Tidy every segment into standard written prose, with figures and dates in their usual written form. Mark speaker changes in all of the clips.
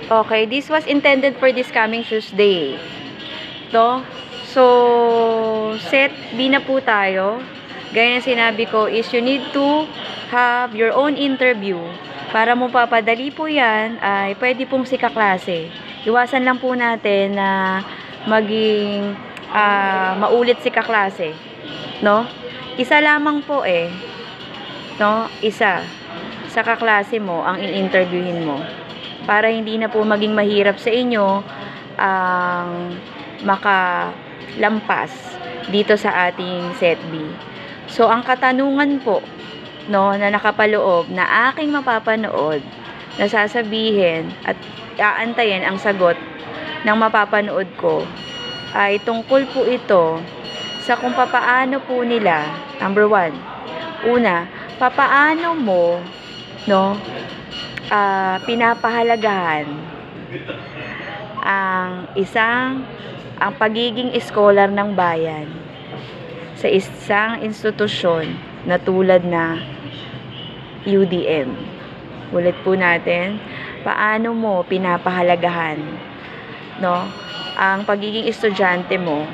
Speaker 1: Okay, this was intended for this coming Tuesday. To. So, set B na po tayo. Gaya na sinabi ko is you need to have your own interview. Para mo papadali po yan, ay pwede pong si kaklase. Iwasan lang po natin na maging maulit si kaklase. No? Isa lamang po no? Isa sa kaklase mo ang in-interviewin mo. Para hindi na po maging mahirap sa inyo ang makalampas dito sa ating set B. So, ang katanungan po, no, na nakapaloob na aking mapapanood, na sasabihin at aantayin ang sagot ng mapapanood ko, ay tungkol po ito sa kung papaano po nila, number 1, una, papaano mo, no, pinapahalagahan ang pagiging scholar ng bayan sa isang institusyon na tulad na UDM. Ulit po natin, paano mo pinapahalagahan, no, ang pagiging estudyante mo,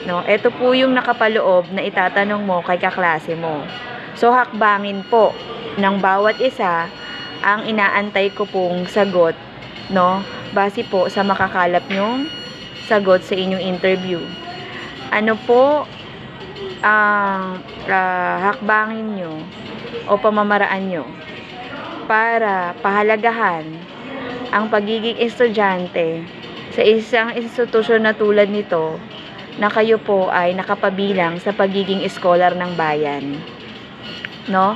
Speaker 1: no? Ito po yung nakapaloob na itatanong mo kay kaklase mo. So, hakbangin po ng bawat isa ang inaantay ko pong sagot, no? Base po sa makakalap nyong sagot sa inyong interview. Ano po ang hakbangin nyo o pamamaraan nyo para pahalagahan ang pagiging estudyante sa isang institusyon na tulad nito na kayo po ay nakapabilang sa pagiging scholar ng bayan, no?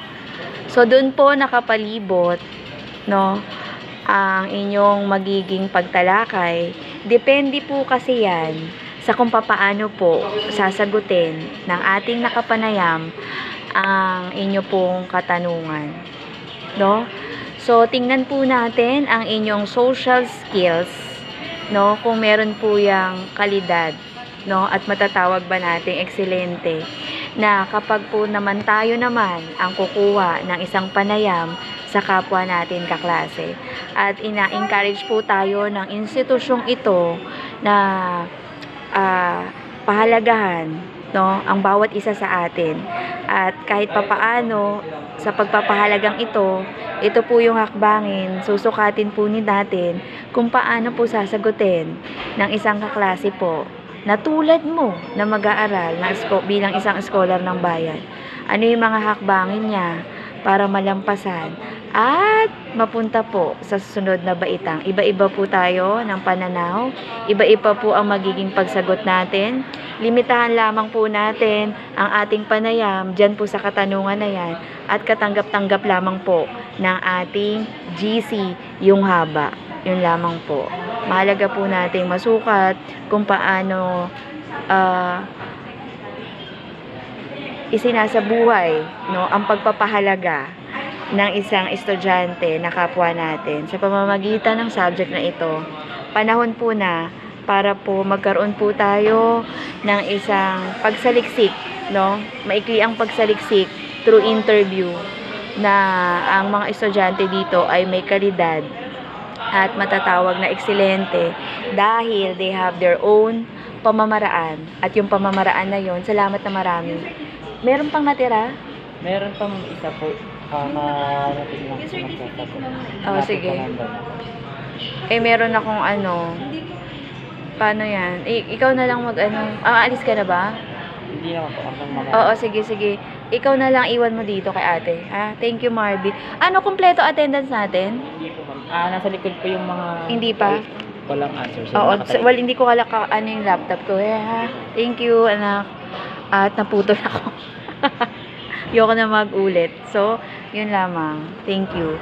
Speaker 1: So, dun po nakapalibot, no, ang inyong magiging pagtalakay. Depende po kasi yan sa kung papaano po sasagutin ng ating nakapanayam ang inyo pong katanungan, no? So, tingnan po natin ang inyong social skills, no, kung meron po yang kalidad, no, at matatawag ba nating excelente, na kapag po naman tayo naman ang kukuha ng isang panayam sa kapwa natin kaklase. At ina-encourage po tayo ng institusyong ito na pahalagahan, no, ang bawat isa sa atin. At kahit papaano sa pagpapahalagang ito po yung hakbangin, susukatin po natin kung paano po sasagutin ng isang kaklase po na tulad mo na mag-aaral bilang isang scholar ng bayan. Ano yung mga hakbangin niya para malampasan at mapunta po sa susunod na baitang. Iba-iba po tayo ng pananaw, iba-iba po ang magiging pagsagot natin. Limitahan lamang po natin ang ating panayam dyan po sa katanungan na yan at katanggap-tanggap lamang po ng ating GC yung haba. Yun lamang po. Mahalaga po nating masukat kung paano isinasabuhay, no, ang pagpapahalaga ng isang estudyante na kapwa natin sa pamamagitan ng subject na ito. Panahon po na para po magkaroon po tayo ng isang pagsaliksik, no? Maikli ang pagsaliksik through interview na ang mga estudyante dito ay may kalidad at matatawag na excelente dahil they have their own pamamaraan. At yung pamamaraan na yon, salamat na marami. Meron pang natira?
Speaker 2: Meron pang isa po. Kakarating lang po magsasagot.
Speaker 1: Oh, sige. Meron akong paano yan? Ikaw na lang alis ka na ba?
Speaker 2: Hindi naman po.
Speaker 1: Oo, sige. Ikaw na lang iwan mo dito kay ate. Thank you, Marby. Kompleto attendance natin?
Speaker 2: Hindi po, ma'am. Nasa likod po yung mga...
Speaker 1: Hindi pa?
Speaker 2: Walang answer.
Speaker 1: Oo, hindi ko kalaka yung laptop ko. Thank you, anak. At naputol ako. Ayoko na mag-ulit. So, yun lamang. Thank you.